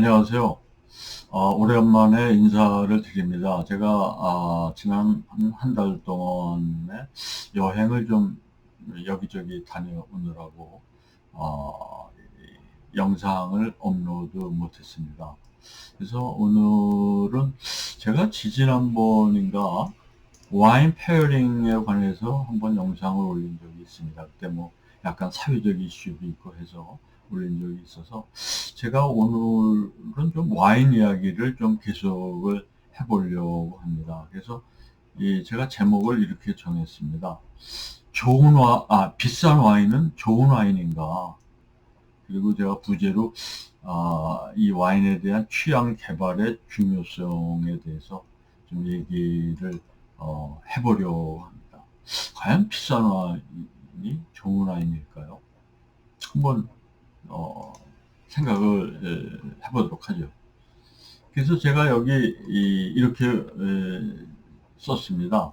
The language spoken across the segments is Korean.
안녕하세요. 오랜만에 인사를 드립니다. 제가 지난 한 달 동안에 여행을 좀 여기저기 다녀오느라고 영상을 업로드 못했습니다. 그래서 오늘은 제가 지지난번인가 와인 페어링에 관해서 한번 영상을 올린 적이 있습니다. 그때 뭐 약간 사회적 이슈도 있고 해서 올린 적이 있어서 제가 오늘은 좀 와인 이야기를 좀 계속을 해보려고 합니다. 그래서 제가 제목을 이렇게 정했습니다. 비싼 와인은 좋은 와인인가? 그리고 제가 부제로 이 와인에 대한 취향 개발의 중요성에 대해서 좀 얘기를 해보려고 합니다. 과연 비싼 와인이 좋은 와인일까요? 한번 어, 생각을 해보도록 하죠. 그래서 제가 여기 이렇게 썼습니다.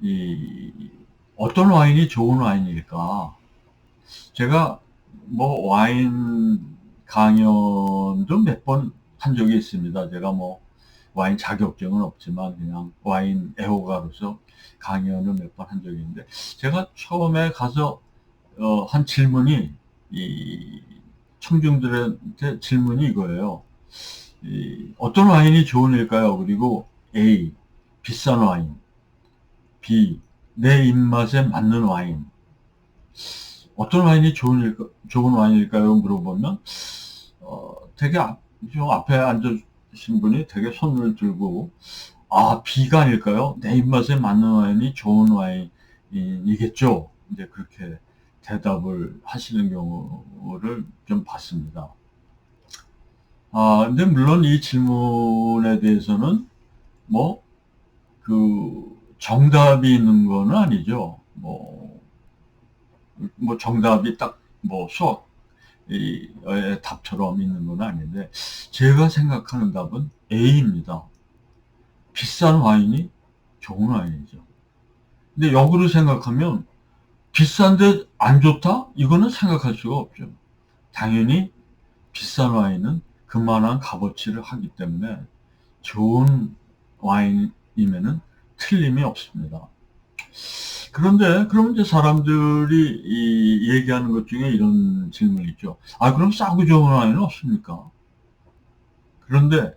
이 어떤 와인이 좋은 와인일까? 제가 뭐 와인 강연도 몇 번 한 적이 있습니다. 제가 뭐 와인 자격증은 없지만 그냥 와인 애호가로서 강연을 몇 번 한 적이 있는데 제가 처음에 가서 한 질문이 이 청중들한테 질문이 이거예요. 어떤 와인이 좋은일까요? 그리고 A 비싼 와인, B 내 입맛에 맞는 와인. 어떤 와인이 좋은 와인일까요? 물어보면 되게 좀 앞에 앉으신 분이 되게 손을 들고 B가 아닐까요? 내 입맛에 맞는 와인이 좋은 와인이겠죠. 이제 그렇게 대답을 하시는 경우를 좀 봤습니다. 근데 물론 이 질문에 대해서는 뭐, 정답이 있는 거는 아니죠. 뭐 정답이 딱, 수학, 답처럼 있는 건 아닌데, 제가 생각하는 답은 A입니다. 비싼 와인이 좋은 와인이죠. 근데 역으로 생각하면 비싼데 안 좋다? 이거는 생각할 수가 없죠. 당연히 비싼 와인은 그만한 값어치를 하기 때문에 좋은 와인이면은 틀림이 없습니다. 그런데 그럼 이제 사람들이 얘기하는 것 중에 이런 질문이 있죠. 그럼 싸고 좋은 와인은 없습니까? 그런데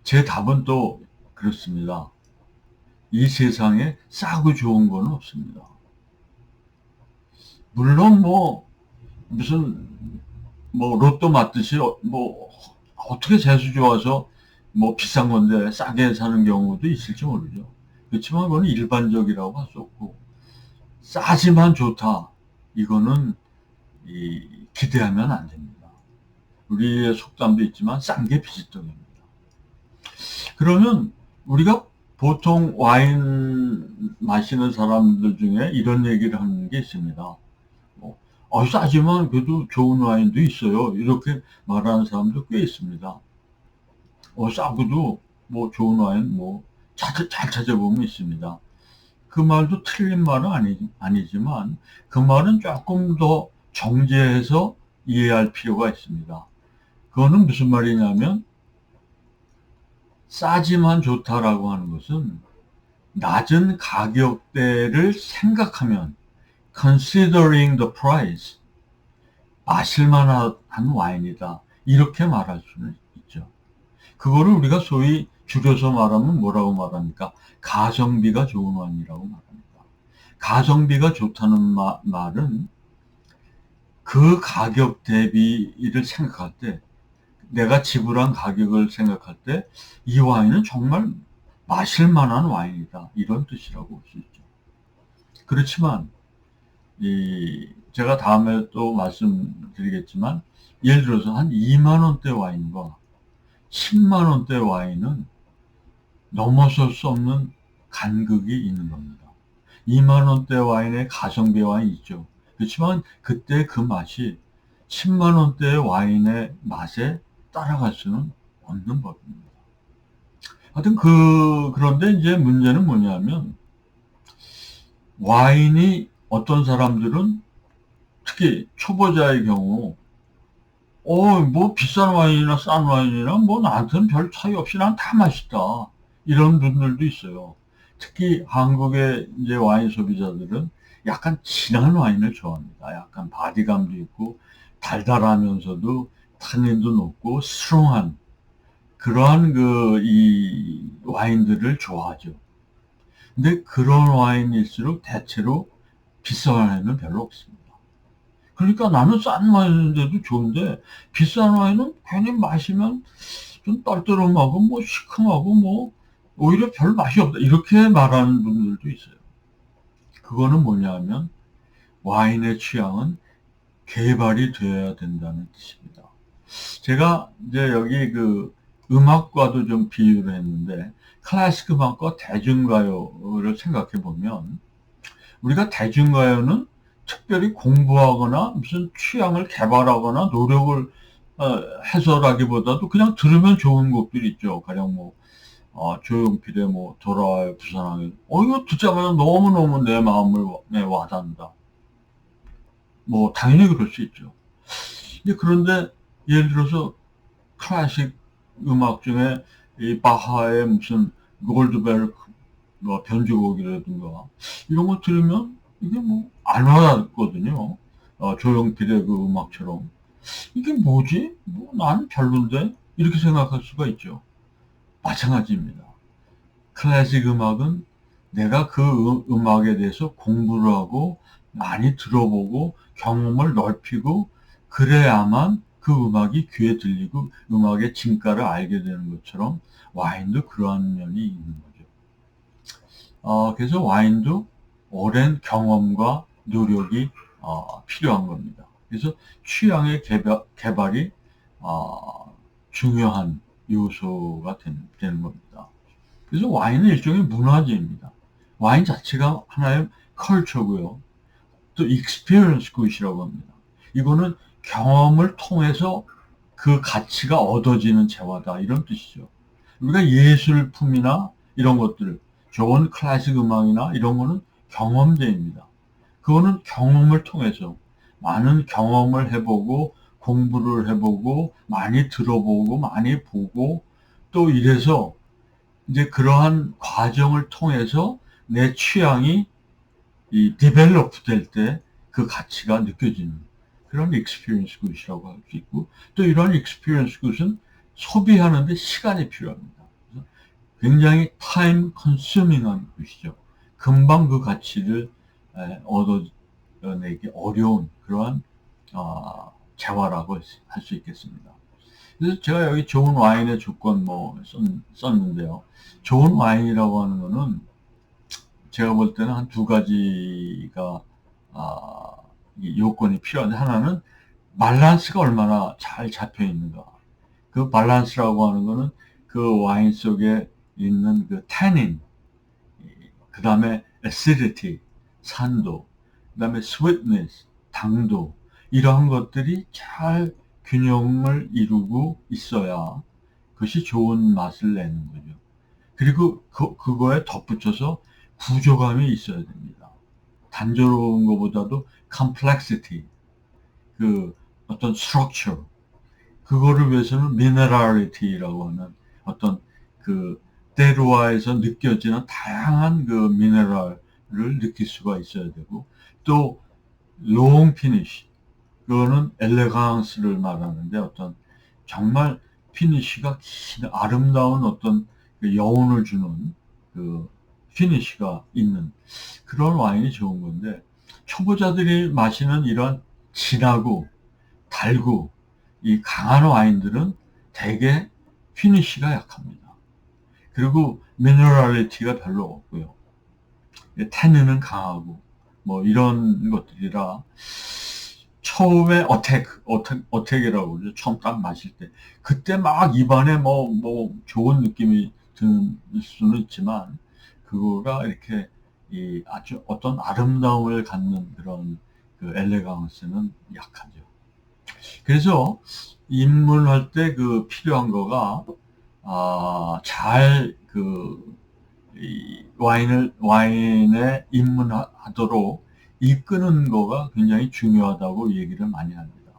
제 답은 또 그렇습니다. 이 세상에 싸고 좋은 건 없습니다. 물론 무슨 로또 맞듯이 어떻게 재수 좋아서 비싼 건데 싸게 사는 경우도 있을지 모르죠. 그렇지만 그건 일반적이라고 할 수 없고 싸지만 좋다. 이거는 기대하면 안 됩니다. 우리의 속담도 있지만 싼 게 비지떡입니다. 그러면 우리가 보통 와인 마시는 사람들 중에 이런 얘기를 하는 게 있습니다. 싸지만 그래도 좋은 와인도 있어요. 이렇게 말하는 사람도 꽤 있습니다. 싸고도 좋은 와인 잘 찾아보면 있습니다. 그 말도 틀린 말은 아니지만 그 말은 조금 더 정제해서 이해할 필요가 있습니다. 그거는 무슨 말이냐면 싸지만 좋다라고 하는 것은 낮은 가격대를 생각하면 considering the price 마실만한 와인이다. 이렇게 말할 수는 있죠. 그거를 우리가 소위 줄여서 말하면 뭐라고 말합니까? 가성비가 좋은 와인이라고 말합니다. 가성비가 좋다는 말은 그 가격 대비를 생각할 때, 내가 지불한 가격을 생각할 때, 이 와인은 정말 마실 만한 와인이다. 이런 뜻이라고 볼 수 있죠. 그렇지만, 제가 다음에 또 말씀드리겠지만, 예를 들어서 한 2만 원대 와인과 10만 원대 와인은 넘어설 수 없는 간극이 있는 겁니다. 2만 원대 와인에 가성비 와인이 있죠. 그렇지만 그때 그 맛이 10만 원대 와인의 맛에 따라갈 수는 없는 법입니다. 하여튼 그런데 이제 문제는 뭐냐면 와인이 어떤 사람들은 특히 초보자의 경우 뭐 비싼 와인이나 싼 와인이나 뭐 나한테는 별 차이 없이 난 다 맛있다. 이런 분들도 있어요. 특히 한국의 이제 와인 소비자들은 약간 진한 와인을 좋아합니다. 약간 바디감도 있고 달달하면서도 탄닌도 높고 스트롱한 그러한 이 와인들을 좋아하죠. 근데 그런 와인일수록 대체로 비싼 와인은 별로 없습니다. 그러니까 나는 싼 와인인데도 좋은데 비싼 와인은 괜히 마시면 좀 떨떠름하고 뭐 시큼하고 뭐 오히려 별 맛이 없다. 이렇게 말하는 분들도 있어요. 그거는 뭐냐면 와인의 취향은 개발이 되어야 된다는 뜻입니다. 제가 이제 여기 그 음악과도 좀 비유를 했는데 클래식 음악과 대중가요를 생각해 보면 우리가 대중가요는 특별히 공부하거나 무슨 취향을 개발하거나 노력을 해서라기보다도 그냥 들으면 좋은 곡들이 있죠. 가령 뭐 조용필의 뭐 돌아와요 부산항에 이거 듣자마자 너무너무 내 마음을 와닿는다. 뭐 당연히 그럴 수 있죠. 그런데 예를 들어서 클래식 음악 중에 이 바하의 무슨 골드베르 뭐 변주곡이라든가 이런 거 들으면 이게 뭐 안 와닿거든요. 조용필의 그 음악처럼 이게 뭐지? 뭐 나는 별론데 이렇게 생각할 수가 있죠. 마찬가지입니다. 클래식 음악은 내가 그 음악에 대해서 공부를 하고 많이 들어보고 경험을 넓히고 그래야만 그 음악이 귀에 들리고 음악의 진가를 알게 되는 것처럼 와인도 그러한 면이 있는 거죠. 그래서 와인도 오랜 경험과 노력이 필요한 겁니다. 그래서 취향의 개발이 중요한 요소가 되는 겁니다. 그래서 와인은 일종의 문화재입니다. 와인 자체가 하나의 컬처고요. 또 익스피리언스 굿이라고 합니다. 이거는 경험을 통해서 그 가치가 얻어지는 재화다 이런 뜻이죠. 우리가 예술품이나 이런 것들, 좋은 클래식 음악이나 이런 거는 경험제입니다. 그거는 경험을 통해서 많은 경험을 해보고 공부를 해보고 많이 들어보고 많이 보고 또 이래서 이제 그러한 과정을 통해서 내 취향이 이 디벨롭 될 때 그 가치가 느껴지는 그런 익스피리언스 굿이라고 할 수 있고 또 이런 익스피리언스 굿은 소비하는데 시간이 필요합니다. 그래서 굉장히 타임 컨슈밍한 굿이죠. 금방 그 가치를 얻어내기 어려운 그러한 재화라고 할 수 있겠습니다. 그래서 제가 여기 좋은 와인의 조건 뭐 썼는데요. 좋은 와인이라고 하는 거는 제가 볼 때는 한 두 가지가 아, 요건이 필요한데 하나는 밸런스가 얼마나 잘 잡혀 있는가. 그 밸런스라고 하는 거는 그 와인 속에 있는 그 태닌, 그 다음에 acidity, 산도, 그 다음에 sweetness, 당도 이러한 것들이 잘 균형을 이루고 있어야 그것이 좋은 맛을 내는 거죠. 그리고 그거에 덧붙여서 구조감이 있어야 됩니다. 단조로운 것보다도 complexity, 그 어떤 structure, 그거를 위해서는 minerality라고 하는 어떤 그 테루아에서 느껴지는 다양한 그 미네랄을 느낄 수가 있어야 되고 또 long finish, 그거는 엘레강스를 말하는데 어떤 정말 피니쉬가 긴 아름다운 어떤 그 여운을 주는 그 피니쉬가 있는 그런 와인이 좋은 건데 초보자들이 마시는 이런 진하고 달고 이 강한 와인들은 대개 피니쉬가 약합니다. 그리고 미네랄리티가 별로 없고요. 태는은 강하고 뭐 이런 것들이라 처음에 어택이라고 그러죠. 처음 딱 마실 때. 그때 막 입안에 뭐 좋은 느낌이 드는 수는 있지만, 그거가 이렇게 아주 어떤 아름다움을 갖는 그런 그 엘레강스는 약하죠. 그래서 입문할 때 그 필요한 거가, 이 와인에 입문하도록 이끄는 거가 굉장히 중요하다고 얘기를 많이 합니다.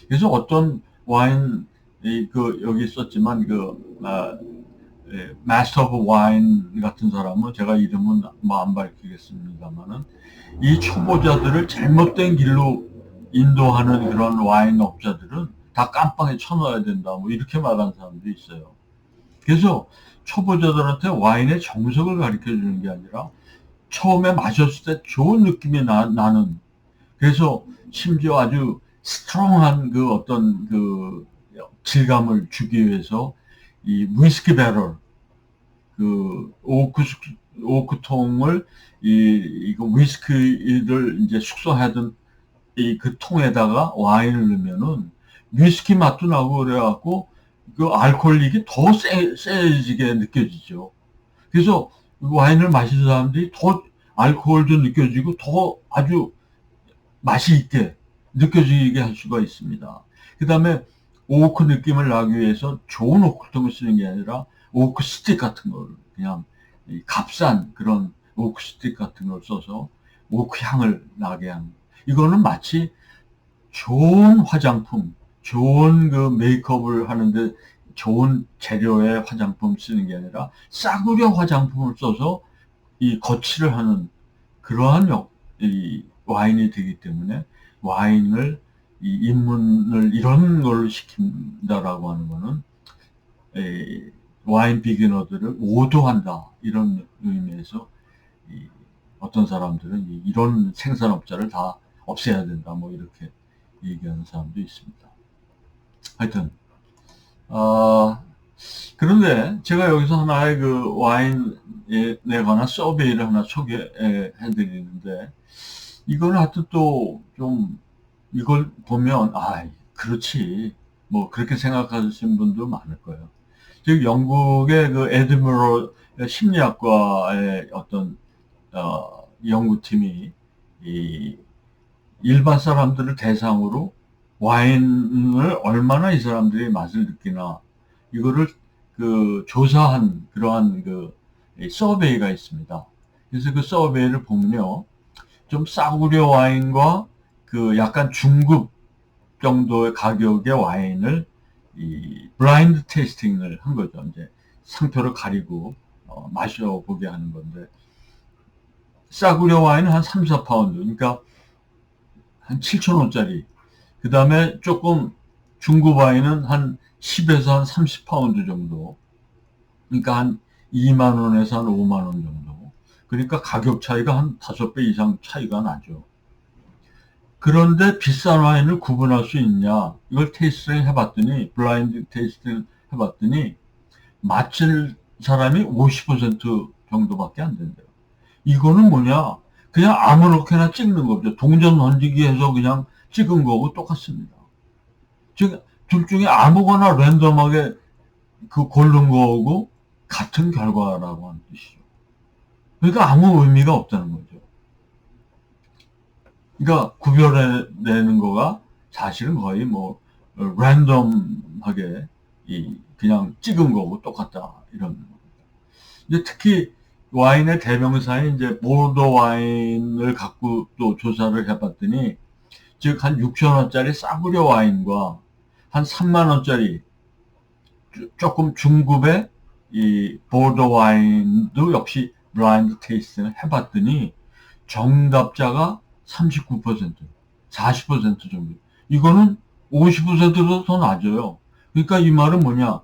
그래서 어떤 와인, 여기 썼지만, 마스터 오브 와인 같은 사람은 제가 이름은 뭐 안 밝히겠습니다만은, 이 초보자들을 잘못된 길로 인도하는 그런 와인 업자들은 다 깜빵에 쳐넣어야 된다. 뭐 이렇게 말하는 사람도 있어요. 그래서 초보자들한테 와인의 정석을 가르쳐 주는 게 아니라 처음에 마셨을 때 좋은 느낌이 나는, 그래서 심지어 아주 스트롱한 그 어떤 그 질감을 주기 위해서 이 위스키 배럴, 그 오크통을 이거 위스키를 이제 숙성하던 이 그 통에다가 와인을 넣으면은 위스키 맛도 나고 그래갖고 그 알코올릭이 더 세지게 느껴지죠. 그래서 와인을 마시는 사람들이 더 알코올도 느껴지고 더 아주 맛이 있게 느껴지게 할 수가 있습니다. 그 다음에 오크 느낌을 나기 위해서 좋은 오크통을 쓰는 게 아니라 오크 스틱 같은 걸 그냥 값싼 그런 오크 스틱 같은 걸 써서 오크 향을 나게 하는, 이거는 마치 좋은 화장품, 좋은 그 메이크업을 하는데 좋은 재료의 화장품 쓰는 게 아니라 싸구려 화장품을 써서 이 거치를 하는 그러한 이 와인이 되기 때문에 와인을 이 입문을 이런 걸로 시킨다라고 하는 거는 와인 비기너들을 오도한다 이런 의미에서 이 어떤 사람들은 이런 생산업자를 다 없애야 된다 뭐 이렇게 얘기하는 사람도 있습니다. 하여튼 그런데 제가 여기서 하나의 그 와인에 관한 서베이를 하나 소개해 드리는데, 이거는 하여튼 또 좀 이걸 보면 그렇지 뭐 그렇게 생각하시는 분도 많을 거예요. 즉 영국의 그 에드인버러 심리학과의 어떤 연구팀이 이 일반 사람들을 대상으로 와인을 얼마나 이 사람들이 맛을 느끼나 이거를 그 조사한 그러한 그 서베이가 있습니다. 그래서 그 서베이를 보면요, 좀 싸구려 와인과 그 약간 중급 정도의 가격의 와인을 이 블라인드 테이스팅을 한 거죠. 이제 상표를 가리고 마셔보게 하는 건데, 싸구려 와인은 한 3, 4파운드, 그러니까 한 7,000원짜리. 그 다음에 조금 중급 와인은 한 10에서 한 30파운드 정도. 그러니까 한 2만 원에서 한 5만 원 정도. 그러니까 가격 차이가 한 5배 이상 차이가 나죠. 그런데 비싼 와인을 구분할 수 있냐? 이걸 테이스팅 해봤더니, 블라인드 테이스팅 해봤더니, 맞힐 사람이 50% 정도밖에 안 된대요. 이거는 뭐냐? 그냥 아무렇게나 찍는 거죠. 동전 던지기 해서 그냥 찍은 거고 똑같습니다. 즉, 둘 중에 아무거나 랜덤하게 그 고른 거고 같은 결과라고 하는 뜻이죠. 그러니까 아무 의미가 없다는 거죠. 그러니까 구별해내는 거가 사실은 거의 뭐 랜덤하게 그냥 찍은 거고 똑같다 이런 겁니다. 이제 특히 와인의 대명사인 이제 보르도 와인을 갖고 또 조사를 해봤더니, 즉 한 6천 원짜리 싸구려 와인과 한 3만 원짜리 조금 중급의 이 보르도 와인도 역시 블라인드 테이스팅을 해봤더니 정답자가 39%, 40% 정도. 이거는 50%도 더 낮아요. 그러니까 이 말은 뭐냐?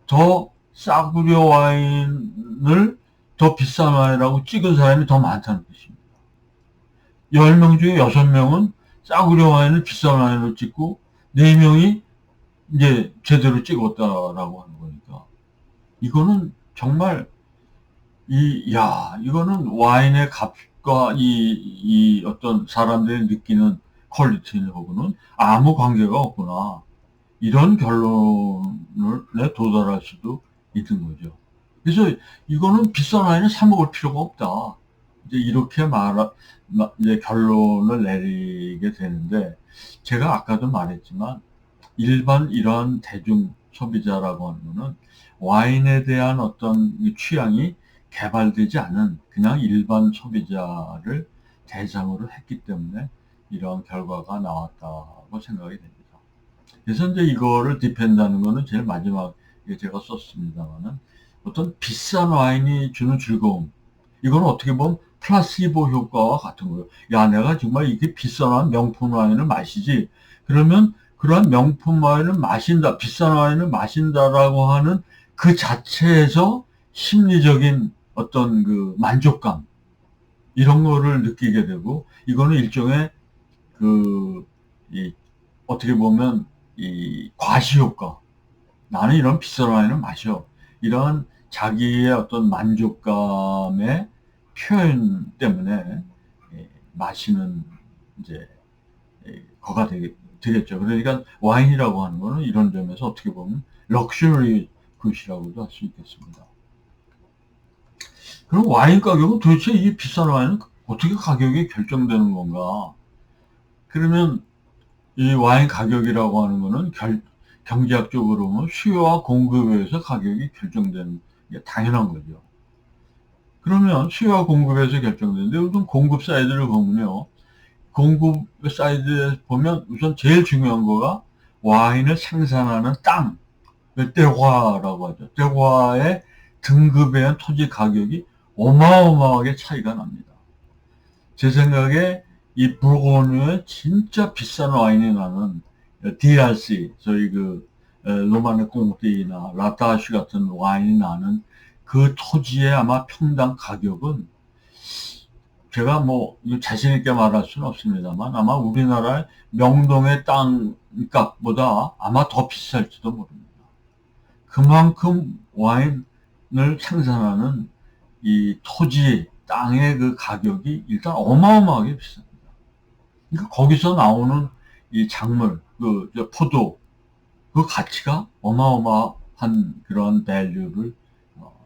더 싸구려 와인을 더 비싼 와인이라고 찍은 사람이 더 많다는 것입니다. 10명 중에 6명은 싸구려 와인을 비싼 와인으로 찍고 4명이 이제 제대로 찍었다라고 하는 거니까. 이거는 정말 이거는 와인의 값과 이 어떤 사람들이 느끼는 퀄리티하고는 아무 관계가 없구나. 이런 결론에 도달할 수도 있는 거죠. 그래서 이거는 비싼 와인을 사 먹을 필요가 없다. 이제 이렇게 이제 결론을 내리게 되는데, 제가 아까도 말했지만, 일반 이러한 대중 소비자라고 하는 거는 와인에 대한 어떤 취향이 개발되지 않은 그냥 일반 소비자를 대상으로 했기 때문에 이러한 결과가 나왔다고 생각이 됩니다. 그래서 이제 이거를 디펜드하는 거는 제일 마지막에 제가 썼습니다만은 어떤 비싼 와인이 주는 즐거움. 이거는 어떻게 보면 플라시보 효과와 같은 거예요. 야, 내가 정말 이게 비싼 명품 와인을 마시지. 그러면 그러한 명품 와인을 마신다, 비싼 와인을 마신다라고 하는 그 자체에서 심리적인 어떤 그 만족감, 이런 거를 느끼게 되고, 이거는 일종의 그, 이, 어떻게 보면 이 과시효과. 나는 이런 비싼 와인을 마셔. 이런 자기의 어떤 만족감의 표현 때문에 마시는 이제 거가 되겠죠. 그러니까 와인이라고 하는 거는 이런 점에서 어떻게 보면 럭셔리 굿이라고도 할 수 있겠습니다. 그럼 와인 가격은 도대체 이 비싼 와인은 어떻게 가격이 결정되는 건가? 그러면 이 와인 가격이라고 하는 거는 경제학적으로 보면 수요와 공급에 의해서 가격이 결정되는 게 당연한 거죠. 그러면 수요와 공급에서 결정되는데 우선 공급 사이드를 보면요. 공급 사이드에 보면 우선 제일 중요한 거가 와인을 생산하는 땅, 떼화라고 하죠. 떼화의 등급에 의한 토지 가격이 어마어마하게 차이가 납니다. 제 생각에 이 부르고뉴에 진짜 비싼 와인이 나는 DRC, 저희 그 로마네 꽁띠나 라타슈 같은 와인이 나는 그 토지의 아마 평당 가격은 제가 뭐 자신 있게 말할 수는 없습니다만 아마 우리나라의 명동의 땅값보다 아마 더 비쌀지도 모릅니다. 그만큼 와인을 생산하는 이 토지, 땅의 그 가격이 일단 어마어마하게 비쌉니다. 그러니까 거기서 나오는 이 작물, 포도, 그 가치가 어마어마한 그런 밸류를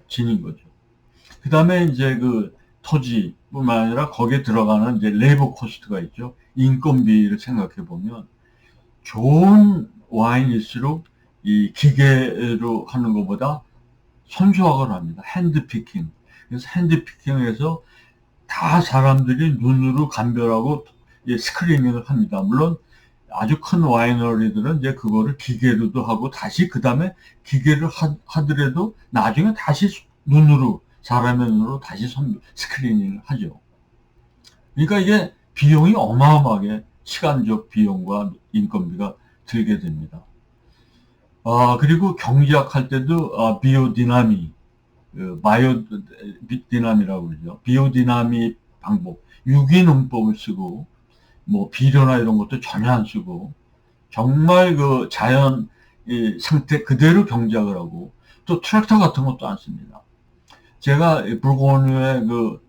지닌 거죠. 그 다음에 이제 그 토지뿐만 아니라 거기에 들어가는 이제 레이버 코스트가 있죠. 인건비를 생각해 보면 좋은 와인일수록 이 기계로 하는 것보다 손수학을 합니다. 핸드피킹. 그래서 핸드피킹에서 다 사람들이 눈으로 감별하고 스크리닝을 합니다. 물론 아주 큰 와이너리들은 이제 그거를 기계로도 하고 다시 그 다음에 기계를 하더라도 나중에 다시 눈으로 사람의 눈으로 다시 스크리닝을 하죠. 그러니까 이게 비용이 어마어마하게 시간적 비용과 인건비가 들게 됩니다. 그리고 경제학 할 때도 비오디나미, 바이오디나미라고 그러죠. 비오디나미 방법, 유기농법을 쓰고 뭐 비료나 이런 것도 전혀 안 쓰고 정말 그 자연 상태 그대로 경작을 하고 또 트랙터 같은 것도 안 씁니다. 제가 불고뉴에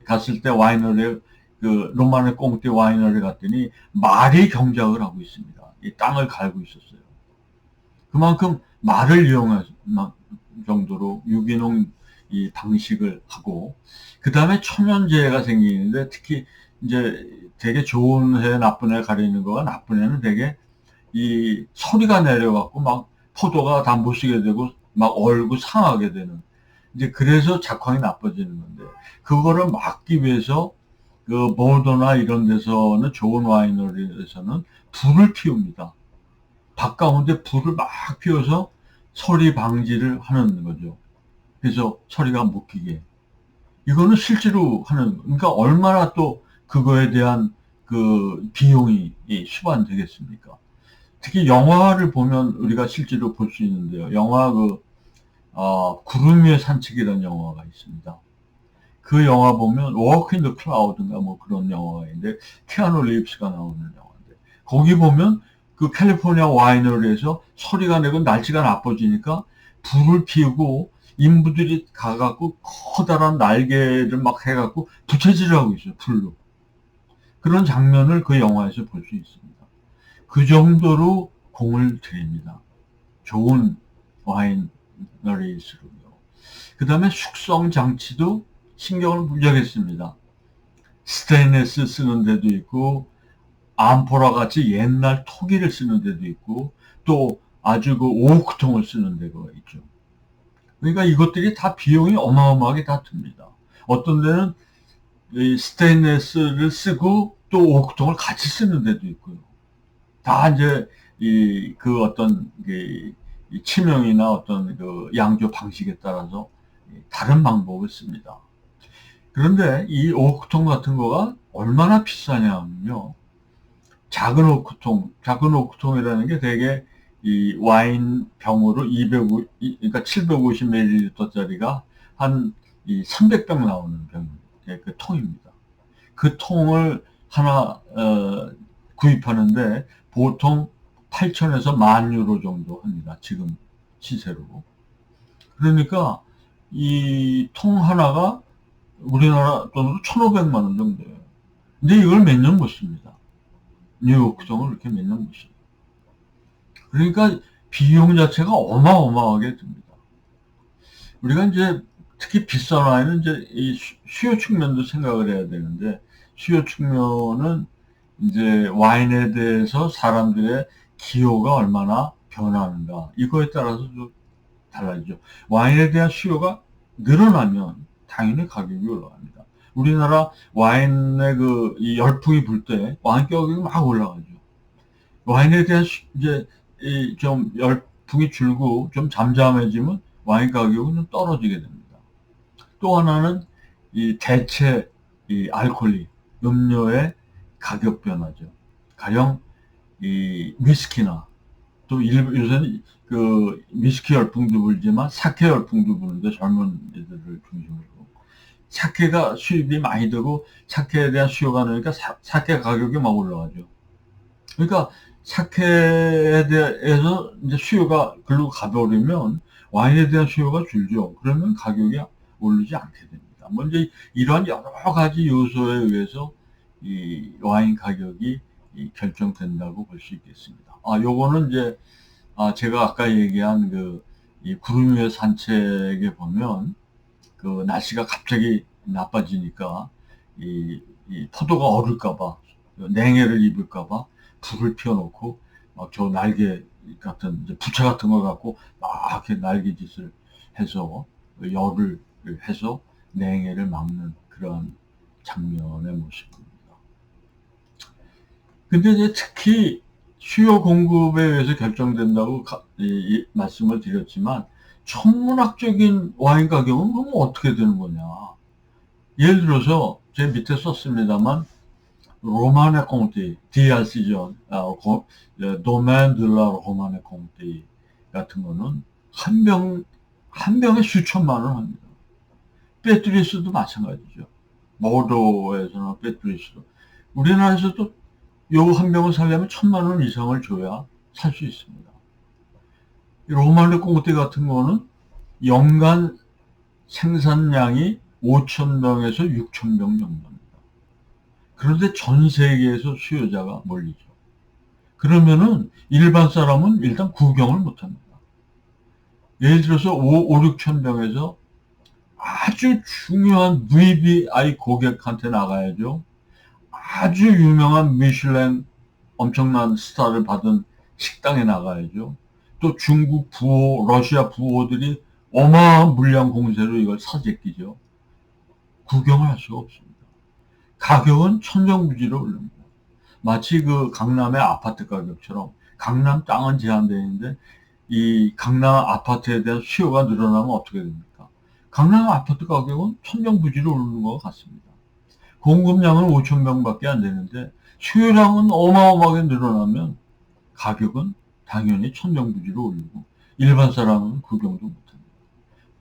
갔을 때 와이너리 로마네 꽁띠 와이너리 갔더니 말이 경작을 하고 있습니다. 이 땅을 갈고 있었어요. 그만큼 말을 이용할 정도로 유기농 이 방식을 하고 그 다음에 초면제가 생기는데 특히 이제 되게 좋은 해 나쁜 해 가리는 거가 나쁜 해는 되게 이 소리가 내려갖고 막 포도가 다 못 쓰게 되고 막 얼고 상하게 되는 이제 그래서 작황이 나빠지는 건데 그거를 막기 위해서 그 보르도나 이런 데서는 좋은 와이너리에서는 불을 피웁니다. 바깥가운데 불을 막 피워서 소리 방지를 하는 거죠. 그래서 소리가 못 끼게. 이거는 실제로 하는, 그러니까 얼마나 또 그거에 대한 그 비용이 수반되겠습니까? 특히 영화를 보면 우리가 실제로 볼 수 있는데요. 영화 구름 위의 산책이라는 영화가 있습니다. 그 영화 보면 Walk in the Cloud인가 뭐 그런 영화가 있는데 키아누 리브스가 나오는 영화인데 거기 보면 그 캘리포니아 와이너리에서 소리가 내고 날씨가 나빠지니까 불을 피우고 인부들이 가갖고 커다란 날개를 막 해갖고 부채질을 하고 있어요. 불로. 그런 장면을 그 영화에서 볼 수 있습니다. 그 정도로 공을 들입니다. 좋은 와이너리일수록요. 그 다음에 숙성 장치도 신경을 무지하겠습니다. 스테인레스 쓰는 데도 있고 암포라 같이 옛날 토기를 쓰는 데도 있고 또 아주 그 오크통을 쓰는 데가 있죠. 그러니까 이것들이 다 비용이 어마어마하게 다 듭니다. 어떤 데는 이 스테인레스를 쓰고 또 오크통을 같이 쓰는 데도 있고요. 다 이제 그 어떤 이 치명이나 어떤 그 양조 방식에 따라서 다른 방법을 씁니다. 그런데 이 오크통 같은 거가 얼마나 비싸냐면요. 작은 오크통이라는 게 되게 이 와인 병으로 그러니까 750ml짜리가 한 이 300병 나오는 병, 그 통입니다. 그 통을 하나 구입하는데 보통 8천에서 10,000유로 정도 합니다. 지금 시세로. 그러니까 이 통 하나가 우리나라 돈으로 1,500만 원 정도예요. 근데 이걸 몇 년 못 씁니다. 뉴욕 통을 이렇게 몇 년 못 씁니다. 그러니까 비용 자체가 어마어마하게 듭니다. 우리가 이제 특히 비싼 와인은 이제 이 수요 측면도 생각을 해야 되는데, 수요 측면은 이제 와인에 대해서 사람들의 기호가 얼마나 변하는가, 이거에 따라서 좀 달라지죠. 와인에 대한 수요가 늘어나면 당연히 가격이 올라갑니다. 우리나라 와인의 이 열풍이 불 때 와인 가격이 막 올라가죠. 와인에 대한 이제 좀 열풍이 줄고 좀 잠잠해지면 와인 가격은 좀 떨어지게 됩니다. 또 하나는 이 대체 이 알코올리 음료의 가격 변화죠. 가령 이 위스키나 또 요새는 그 위스키 열풍도 불지만 사케 열풍도 부는데, 젊은 애들을 중심으로 사케가 수입이 많이 되고 사케에 대한 수요가 늘니까 사케 가격이 막 올라가죠. 그러니까 사케에 대해서 이제 수요가 글로 가버리면 와인에 대한 수요가 줄죠. 그러면 가격이 오르지 않게 됩니다. 먼저 이러한 여러 가지 요소에 의해서 이 와인 가격이 결정된다고 볼 수 있겠습니다. 요거는 이제 제가 아까 얘기한 이 구름 위의 산책에 보면 그 날씨가 갑자기 나빠지니까 이 포도가 얼을까봐, 냉해를 입을까봐 불을 피워놓고 막 저 날개 같은 이제 부채 같은 걸 갖고 막 이렇게 날개짓을 해서 열을 해서 냉해를 막는 그런 장면의 모습입니다. 근데 이제 특히 수요 공급에 의해서 결정된다고 말씀을 드렸지만, 천문학적인 와인 가격은 그럼 어떻게 되는 거냐? 예를 들어서 제 밑에 썼습니다만 로마네 콩티, DRC죠. 도멘 들라 로마네 콩티 같은 거는 한 병에 수천만 원 합니다. 빼뚜리스도 마찬가지죠. 모도에서나 빼뚜리스도. 우리나라에서도 요 한 병을 사려면 1,000만 원 이상을 줘야 살 수 있습니다. 로마네 콩티 같은 거는 연간 생산량이 5,000병에서 6,000병 정도입니다. 그런데 전 세계에서 수요자가 몰리죠. 그러면은 일반 사람은 일단 구경을 못 합니다. 예를 들어서 6천 병에서 아주 중요한 VVI 고객한테 나가야죠. 아주 유명한 미슐랭 엄청난 스타를 받은 식당에 나가야죠. 또 중국 부호, 러시아 부호들이 어마어마한 물량 공세로 이걸 사재끼죠. 구경을 할 수가 없습니다. 가격은 천정부지로 오릅니다. 마치 그 강남의 아파트 가격처럼, 강남 땅은 제한되어 있는데 이 강남 아파트에 대한 수요가 늘어나면 어떻게 됩니까? 강남 아파트 가격은 천정부지로 오르는 것 같습니다. 공급량은 5,000병밖에 안 되는데 수요량은 어마어마하게 늘어나면 가격은 당연히 천정부지로 오르고 일반 사람은 구경도 못합니다.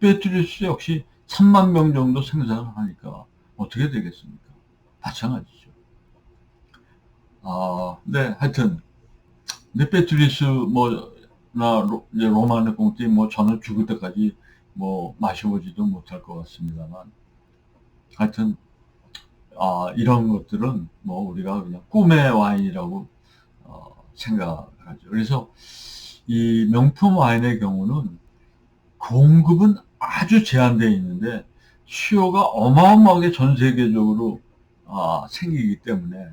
배터리스 역시 3만 명 정도 생산을 하니까 어떻게 되겠습니까? 마찬가지죠. 네, 하여튼 근데 배트리스 이제 로마네 콩티 저는 죽을 때까지 마셔보지도 못할 것 같습니다만, 하여튼 이런 것들은 우리가 그냥 꿈의 와인이라고 생각하죠. 그래서 이 명품 와인의 경우는 공급은 아주 제한되어 있는데 수요가 어마어마하게 전 세계적으로 생기기 때문에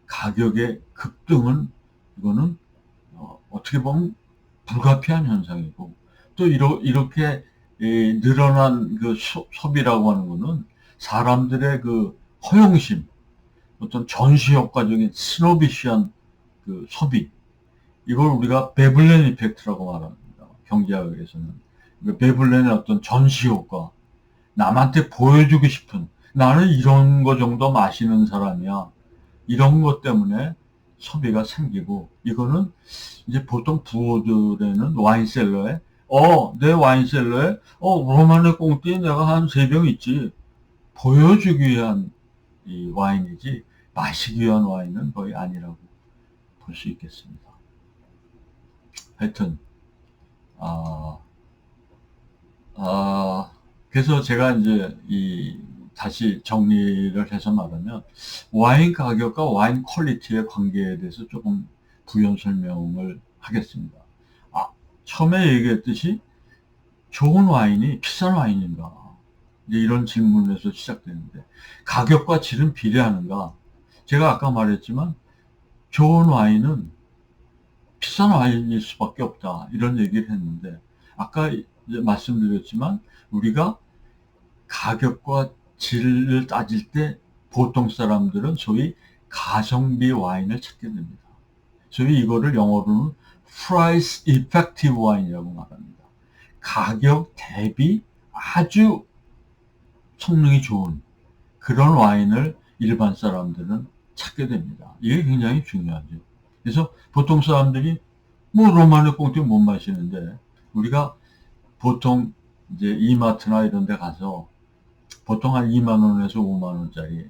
가격의 급등은 이거는 어떻게 보면 불가피한 현상이고, 또 이렇게 늘어난 그 소비라고 하는 거는 사람들의 그 허영심, 어떤 전시 효과적인 스노비시한 그 소비, 이걸 우리가 베블렌 이펙트라고 말합니다. 경제학에서는. 베블렌의 어떤 전시효과, 남한테 보여주고 싶은, 나는 이런 거 정도 마시는 사람이야. 이런 것 때문에 소비가 생기고, 이거는 이제 보통 부호들에는 와인셀러에, 내 와인셀러에, 로마네 꽁띠 내가 한 3병 있지. 보여주기 위한 이 와인이지, 마시기 위한 와인은 거의 아니라고 볼 수 있겠습니다. 하여튼, 아, 그래서 제가 이제 다시 정리를 해서 말하면, 와인 가격과 와인 퀄리티의 관계에 대해서 조금 부연 설명을 하겠습니다. 처음에 얘기했듯이 좋은 와인이 비싼 와인인가? 이제 이런 질문에서 시작되는데, 가격과 질은 비례하는가? 제가 아까 말했지만, 좋은 와인은 비싼 와인일 수밖에 없다. 이런 얘기를 했는데, 아까 이제 말씀드렸지만, 우리가 가격과 질을 따질 때 보통 사람들은 소위 가성비 와인을 찾게 됩니다. 소위 이거를 영어로는 price effective wine이라고 말합니다. 가격 대비 아주 성능이 좋은 그런 와인을 일반 사람들은 찾게 됩니다. 이게 굉장히 중요하죠. 그래서 보통 사람들이 뭐 로마네 꽁띠 못 마시는데, 우리가 보통 이제 이마트나 이런 데 가서 보통 한 2만 원에서 5만 원짜리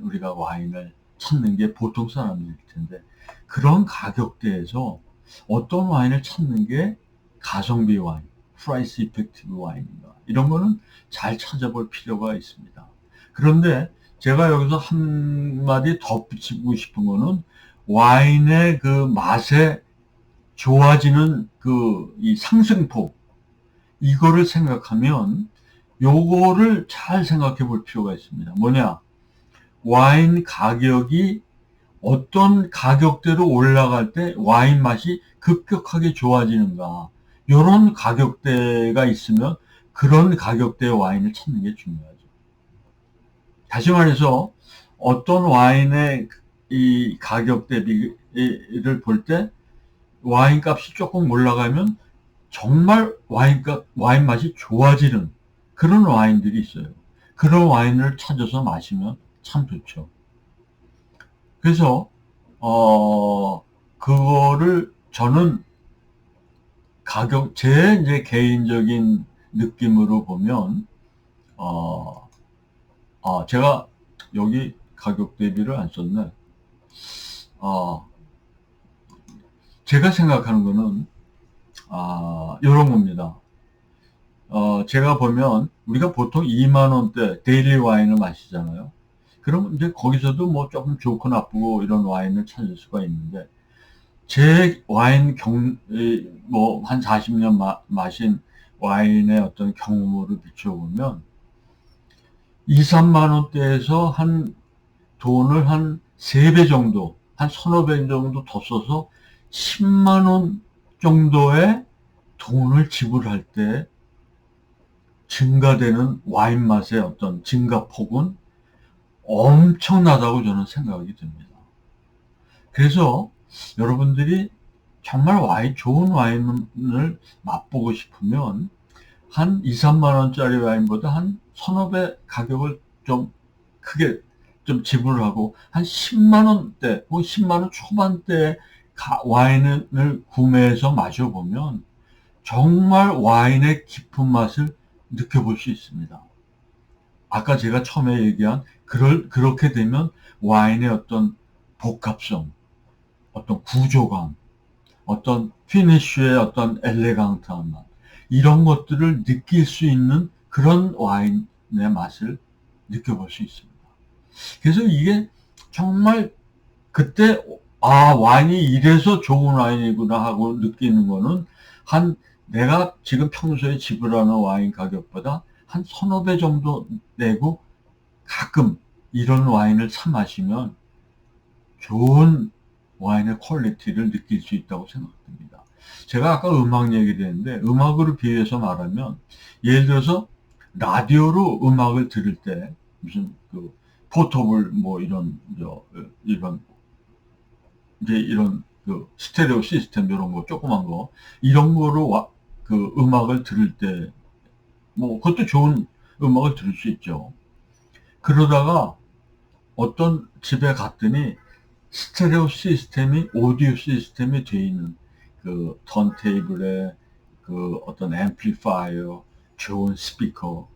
우리가 와인을 찾는 게 보통 사람일 텐데, 그런 가격대에서 어떤 와인을 찾는 게 가성비 와인, 프라이스 이펙티브 와인인가, 이런 거는 잘 찾아볼 필요가 있습니다. 그런데 제가 여기서 한마디 덧붙이고 싶은 거는, 와인의 그 맛에 좋아지는 이 상승폭, 이거를 생각하면 요거를 잘 생각해 볼 필요가 있습니다. 뭐냐? 와인 가격이 어떤 가격대로 올라갈 때 와인 맛이 급격하게 좋아지는가. 요런 가격대가 있으면 그런 가격대의 와인을 찾는 게 중요하죠. 다시 말해서 어떤 와인의 이 가격 대비를 볼 때 와인 값이 조금 올라가면 정말 와인 맛이 좋아지는 그런 와인들이 있어요. 그런 와인을 찾아서 마시면 참 좋죠. 그래서, 그거를 저는 제 이제 개인적인 느낌으로 보면, 제가 여기 가격 대비를 안 썼네. 제가 생각하는 거는, 이런 겁니다. 제가 보면 우리가 보통 2만 원대 데일리 와인을 마시잖아요. 그럼 이제 거기서도 뭐 조금 좋고 나쁘고 이런 와인을 찾을 수가 있는데, 제 와인 뭐 한 40년 마신 와인의 어떤 경험으로 비춰보면 2, 3만 원대에서 한 돈을 한 3배 정도, 한 서너 배 정도 더 써서 10만 원 정도의 돈을 지불할 때 증가되는 와인 맛의 어떤 증가폭은 엄청나다고 저는 생각이 듭니다. 그래서 여러분들이 정말 좋은 와인을 맛보고 싶으면 한 2, 3만 원짜리 와인보다 한 서너 배 가격을 좀 크게 좀 지불하고 한 10만 원대 혹은 10만 원 초반대의 와인을 구매해서 마셔보면 정말 와인의 깊은 맛을 느껴볼 수 있습니다. 아까 제가 처음에 얘기한 그렇게 되면 와인의 어떤 복합성, 어떤 구조감, 어떤 피니쉬의 어떤 엘레강트한 맛, 이런 것들을 느낄 수 있는 그런 와인의 맛을 느껴볼 수 있습니다. 그래서 이게 정말 그때 와인이 이래서 좋은 와인이구나 하고 느끼는 거는 내가 지금 평소에 지불하는 와인 가격보다 한 서너 배 정도 내고 가끔 이런 와인을 사 마시면 좋은 와인의 퀄리티를 느낄 수 있다고 생각됩니다. 제가 아까 음악 얘기를 했는데, 음악으로 비유해서 말하면, 예를 들어서 라디오로 음악을 들을 때 무슨 포터블 뭐 이런 이제 이런 그 스테레오 시스템 이런 거 조그만 거 이런 거로 그 음악을 들을 때 뭐 그것도 좋은 음악을 들을 수 있죠. 그러다가 어떤 집에 갔더니 스테레오 시스템이 오디오 시스템이 돼 있는 그 턴테이블에 그 어떤 앰플리파이어, 좋은 스피커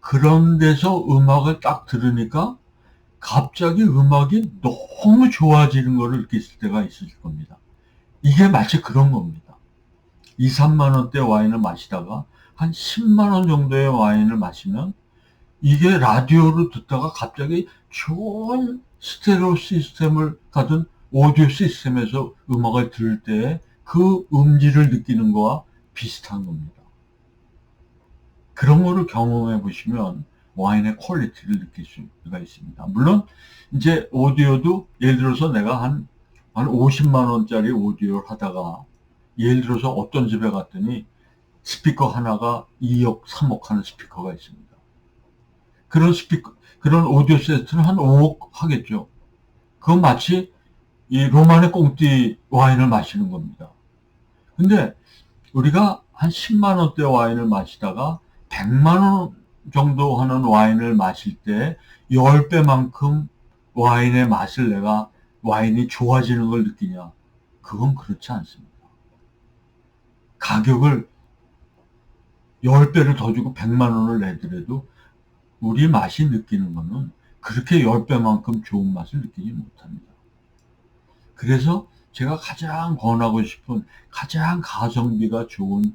그런 데서 음악을 딱 들으니까 갑자기 음악이 너무 좋아지는 것을 느꼈을 때가 있을 겁니다. 이게 마치 그런 겁니다. 2, 3만 원대 와인을 마시다가 한 10만 원 정도의 와인을 마시면 이게 라디오로 듣다가 갑자기 좋은 스테레오 시스템을 가진 오디오 시스템에서 음악을 들을 때 그 음질을 느끼는 거와 비슷한 겁니다. 그런 거를 경험해 보시면 와인의 퀄리티를 느낄 수가 있습니다. 물론 이제 오디오도 예를 들어서 내가 한 50만 원짜리 오디오를 하다가 예를 들어서 어떤 집에 갔더니 스피커 하나가 2억, 3억 하는 스피커가 있습니다. 그런 스피커, 그런 오디오 세트는 한 5억 하겠죠. 그건 마치 이 로마네 꽁띠 와인을 마시는 겁니다. 근데 우리가 한 10만 원대 와인을 마시다가 100만 원 정도 하는 와인을 마실 때 10배만큼 와인의 맛을 내가 와인이 좋아지는 걸 느끼냐? 그건 그렇지 않습니다. 가격을 10배를 더 주고 100만 원을 내더라도 우리 맛이 느끼는 거는 그렇게 10배만큼 좋은 맛을 느끼지 못합니다. 그래서 제가 가장 권하고 싶은 가장 가성비가 좋은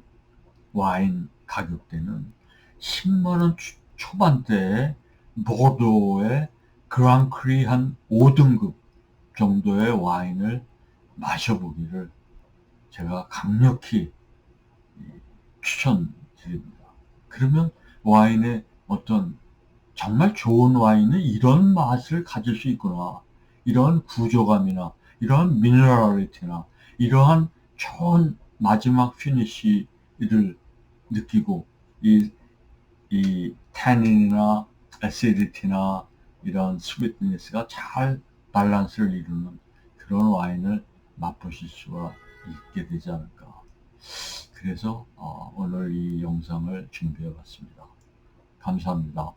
와인 가격대는 10만 원 초반대에 보르도의 그랑크리 한 5등급 정도의 와인을 마셔보기를 제가 강력히 추천드립니다. 그러면 와인의 어떤 정말 좋은 와인은 이런 맛을 가질 수 있구나. 이러한 구조감이나 이러한 미네랄리티나 이러한 좋은 마지막 피니쉬를 느끼고 이 태닌이나 애시디티나 이런 스위트니스가 잘 밸런스를 이루는 그런 와인을 맛보실 수가 있게 되지 않을까. 그래서 오늘 이 영상을 준비해 봤습니다. 감사합니다.